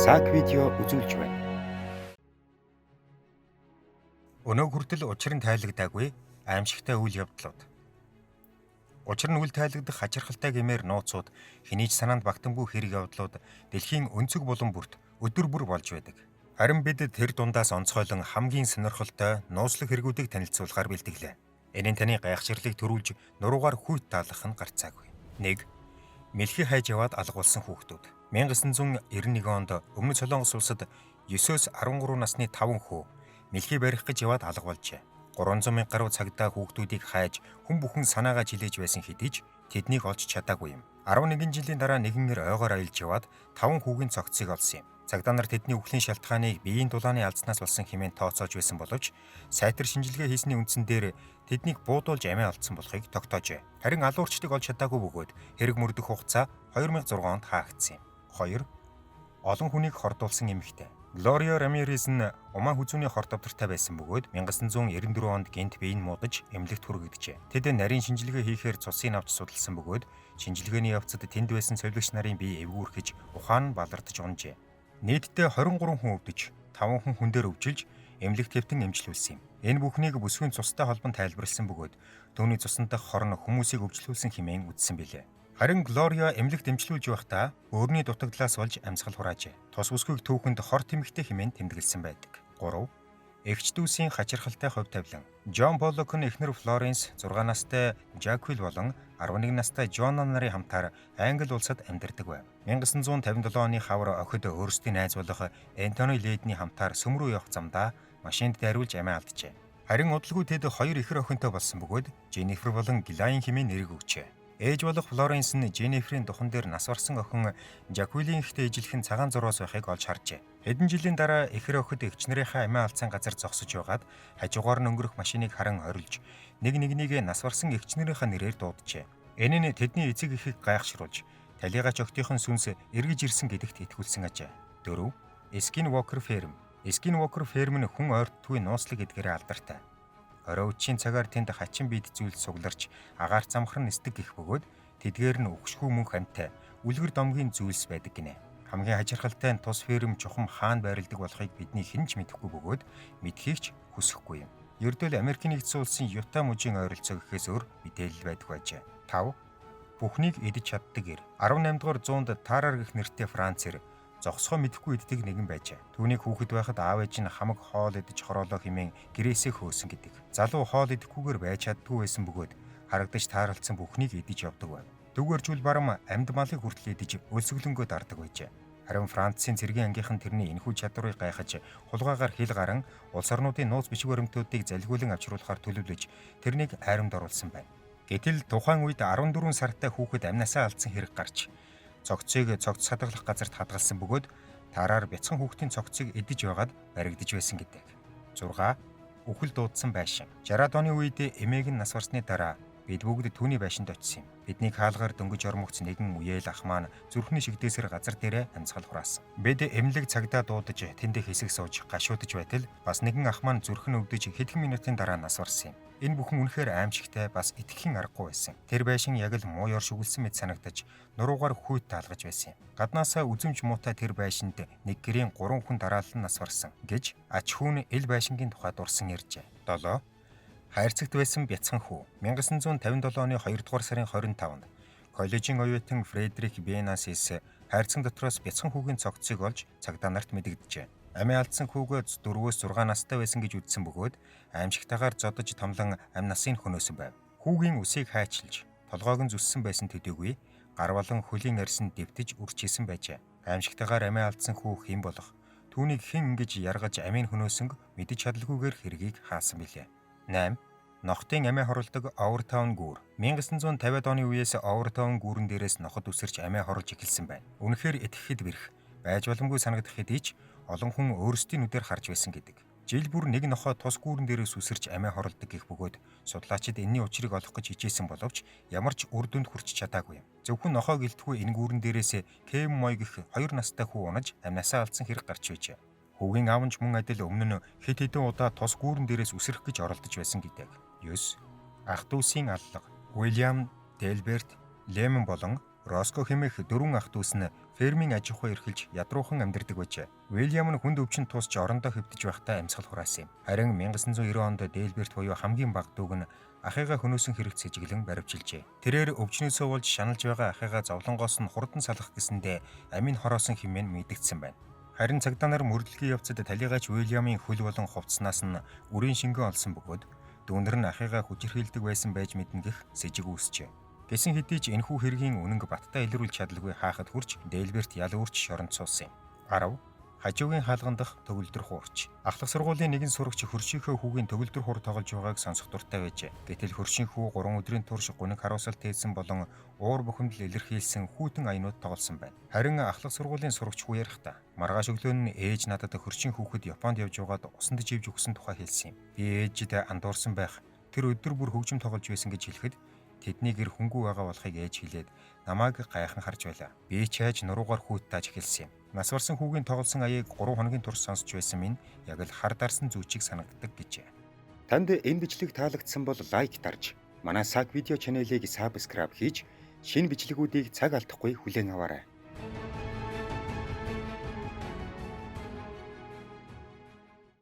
цаг видео үзүүлж байна. Өнөө хүртэл учир нь тайлагдаагүй аимшигтай үйл явдлууд. Учир нь үл тайлагдах хачирхалтай гэмээр нууцуд хэний ч санаанд багтангүй хэрэг явдлууд дэлхийн өнцөг булан бүрт өдөр бүр болж байдаг. Харин бид тэр дундаас онцгойлон хамгийн сонирхолтой нууцлах хэрэгүүдийг танилцуулахаар бэлтгэлээ. Энийн таны гайхширлыг төрүүлж нуруугаар хүйт таалгах нь гарцаагүй. 1. Мэлхий хайж яваад алгуулсан хүүхдүүд. 1991 онд Өмнөд Солонгос улсад 9-13 насны 5 хүү мэлхий барих гэж яваад алга болжээ. 300 мянга гаруй цагдаа хүүхдүүдийг хайж хүн бүхэн санаагаа жилээж байсан хэдий ч тэднийг олж чадаагүй юм. 11 жилийн дараа нэгэнээр ойгоор аялж яваад 5 хүүгийн цогцыг олсон юм. Цагдаа нар тэдний үхлийн шалтгааныг биеийн дулааны алдснаас болсон хэмээн тооцоолж байсан боловч сайтар шинжилгээ хийсний үндсэн дээр тэднийг буудуулж амиа алдсан болохыг тогтоожээ. Харин алуурчдыг олж чадаагүй бөгөөд хэрэг мөрдөх хугацаа 2006 онд хаагдсан юм. 2. Олон хүнийг хордуулсан эмэгтэй. Глория Рамирес нь Уман хүзүүний хор давтартай байсан бөгөөд 1994 онд гэнт биеийг муудаж эмнэлэгт хүргэжээ. Тэд нарийн шинжилгээ хийхээр цусыг авч судалсан бөгөөд шинжилгээний явцад тэнд байсан солиогч нарын бие эвгүүрхэж ухаан нь балардаж унжээ. Нийтдээ 23 хүн өвдөж, 5 хүн хүн дээр өвжилж, эмнэлэгт хэвтэн эмчлүүлсэн юм. Энэ бүхнийг бүсгүйн цустай холбон тайлбарласан бөгөөд түүний цусан дах хор нь хүмүүсийг өвчлүүлсэн хэмээн үзсэн билээ. Харин Глория эмнэлэгт эмчлүүлж байхдаа өөрний дутагдлаас болж амьсгал хураажээ. Тус бүсгүйг түүхэнд хор тэмэгтэй хэмээн тэмдэглэсэн байдаг. 3. Эгч дүүсийн хачирхалтай хувь тавилан. Джон Поллок нь эхнэр Флоренс, 6 настай Жаквил болон 11 настай Жона нарын хамтаар Англи улсад амьдардаг байв. 1957 оны хавар охид өөрсдийн найз болох Энтони Лейдний хамтаар сүм рүү явах замдаа машинд дайруулж амиа алджээ. Харин удалгүй тэд хоёр ихэр охинтой болсон бөгөөд Женнифер болон Глайн хэмээн нэрийг өгчээ. Ээж болох Флоренс нь Женниферийн духан дээр нас барсан охин Жаквилийн ихтэй ижилхэн цагаан зурвас байхыг олж харжээ. Хэдэн жилийн дараа ихэр охид эгчнэрийнхээ амиа алдсан газар зогсож байгаад хажуугаар нь өнгөрөх машиныг харан орилж нэг-нэгнийг нас барсан эгчнэрийнхээ нэрээр дууджээ. Энэ нь тэдний эцэг эхийг гайхшруулж талигач охтынхон сүнс эргэж ирсэн гэдэгт итгүүлсэн ажээ. 4. Skinwalker Farm. Skinwalker Farm нь хүн ойртдгүй нууцлаг эдгээрээ алдартай. Орой үеийн цагаар тэнд хачин бид зүйл сугларч агаар замхран нисдэг гэх бөгөөд тэдгээр нь өгшгүй мөн хамтай үлгэр домгийн зүйлс байдаг гинэ. Хамгийн хачирхалтай нь тус ферм чухам хаана байрладаг болохыг бидний хэн ч мэдэхгүй бөгөөд мэдхийг ч хүсэхгүй юм. Ердөө л Америкийн нэгдсэн улсын Юта мужийн ойролцоо гэхээс өөр мэдээлэл байдаг байжээ. 5. Бүхнийг идэж чаддаг эр. 18 дугаар зуунд Тарар гэх нэртэй Францэр зогсгоо мэдэхгүй иддэг нэгэн байжээ. Түүнийг хүүхэд байхад аав ээж нь хамаг хоол идэж хороолоо хэмээн гэрээсээ хөөсөн гэдэг. Залуу хоол идэхгүйгээр байж чаддгүй байсан бөгөөд харагдаж тааралцсан бүхнийг идэж явдаг байв. Түүгээржүүл барам амьд малыг хүртэл идэж өлсгөлөнгөө дардаг байжээ. Харин Францын цэргийн ангийнхан тэрний энэхүү чадварыг гайхаж хулгайгаар хил гарan улс орнуудын нууц бичиг баримтуудыг залгиулан авчруулахаар төлөвлөж тэрнийг айрамд оруулсан байна. Гэтэл тухайн үед 14 сартай хүүхэд амнасаа алдсан хэрэг гарч цогцыг цогц садгалах газарт хадгалсан бөгөөд тараар бяцхан хүүхдийн цогцыг идэж байгаад баригдаж байсан гэдэг. 6. Үхэл дуудсан байшин. 60-аад оны үед эмээг нь нас барсны дараа бид бүгд түүний байшинд очив юм. Бидний хаалгаар дөнгөж ормогц нэгэн үеэл ах маань зүрхний шигдээсээр газар дээрээ амьсгал хураасан. Бид эмнэлэг цагдаа дуудаж тэндээ хэсэг сууж гашуудж байтал бас нэгэн ах маань зүрх нь өвдөж хэдхэн минутын дараа нас барсан юм. Энэ бүхэн үнэхээр аимшигтай бас итгэхийн аргагүй байсан. Тэр байшин яг л муу ёр шүглсэн мэт санагдаж нуруугаар хүйт таалгаж байсан юм. Гаднаасаа үзэмж муутай тэр байшинд нэг гэрийн 3 хүн дараалан нас барсан гэж ач хүн эл байшингийн тухай дурсан ярьжээ. 7. Хайрцагт байсан бяцхан хүү. 1957 оны 2 дугаар сарын 25-нд коллежийн оюутан Фредерик Бенасис хайрцаг дотроос бяцхан хүүгийн цогцыг олж цагдаа нарт мэдэгджээ. Амиа алдсан хүүгээ 4-өөс 6 настай байсан гэж үзсэн бөгөөд аимшигтайгаар зодож томлон амь насыг хөнөөсөн байв. Хүүгийн үсийг хайчилж, толгойг нь зүссэн байсан төдийгүй гар болон хөлийн арьсан дэвтэж үрчээсэн байжээ. Аимшигтайгаар амиа алдсан хүү хэн болох? Түүнийг хэн ингэж яргаж амийг хөнөөсөнг мэдэж чадалгүйгээр хэргийг хаасан билээ. 8. Нохтын амиа хорлдог Овертаун гүүр. 1950-ад оны үеэс Овертаун гүүрэн дээрээс ноход үсэрч амиа хорлж эхэлсэн байна. Үнэхээр итгэхэд бэрх, байж боломгүй санагдах хэдий ч олон хүн өөрсдийн нүдээр харж байсан гэдэг. Жил бүр нэг нохоо тус гүүрэн дээрээс үсэрч амиа хорлдог гэх бөгөөд судлаачид энэний учрыг олох гэж хичээсэн боловч ямар ч үр дүнд хүрч чадаагүй юм. Зөвхөн нохоо гэлтгүй энэ гүүрэн дээрээс Кэм Мой гэх 2 настай хүү унаж амнасаа алдсан хэрэг гарч байжээ. Хүүгийн аав нь ч мөн адил өмнө нь хэд хэдэн удаа тус гүүрэн дээрээс үсрэх гэж оролдож байсан гэдэг. 9. Ах дүүсийн аллага. Уильям, Дэлберт, Лемон болон Роско хэмээх 4 ах дүүс нь фермийн аж ахуй эрхэлж ядруухан амьдардаг байжээ. Уильям нь хүнд өвчин тусч орондоо хэвтэж байхдаа амьсгал хураасан юм. Харин 1990 онд Дэлберт буюу хамгийн бага дүүг нь ахыгаа хөнөөсөн хэрэгт сэжиглэн баривчилжээ. Тэрээр өвчнөөсөө болж шаналж байгаа ахыгаа зовлонгоос нь хурдан салгах гэсэндээ амийг хороосон хэмээн мэдэгдсэн байна. Харин цагдаа нар мөрдлөгийн явцад талигаач Уильямын хөл болон хувцснаас нь үрийн шингэн олсон бөгөөд дүүнэр нь ахыгаа хүчирхийлдэг байсан байж мэднэ гэх сэжиг үүсчээ. Гэсэн хэдий ч энэхүү хэргийн үнэнг баттай илрүүлж чадалгүй хаахад хүрч Дэлберт ял үүрч шоронд суусан юм. 10. Хажуугийн хаалгандах төгөлдөр хуурч. Ахлах сургуулийн нэгэн сурагч хөршийнхөө хүүгийн төгөлдөр хур тоглож байгааг сонсох дуртай байжээ. Гэтэл хөршийн хүү 3 өдрийн турш гуниг харуулсалт хийсэн болон уур бухимдал илэрхийлсэн хүйтэн аянууд тоглосон байна. Харин ахлах сургуулийн сурагч хүү ярихдаа маргааш өглөө нь ээж надад хөршийн хүүхэд Японд явж байгаад усанд живж өгсөн тухай хэлсэн юм. Би ээжид андуурсан байх. Тэр өдөр бүр хөгжим тоглож байсан гэж хэлэхэд тэдний гэр хөнгүү байгаа болохыг ээж хэлээд намайг гайхан харж байлаа. Би ч хайж нуруугаар хүүт тааж эхэлсэн юм. Нас барсан хүүгийн тоглосон аяыг 3 хоногийн турш сонсч байсан минь яг л хар дарсан зүүчийг санагддаг гэжээ. Танд энэ бичлэг таалагдсан бол лайк дарж, манай саг видео чанелыг сабскрайб хийж, шинэ бичлэгүүдийг цаг алдахгүй хүлээн аваарай.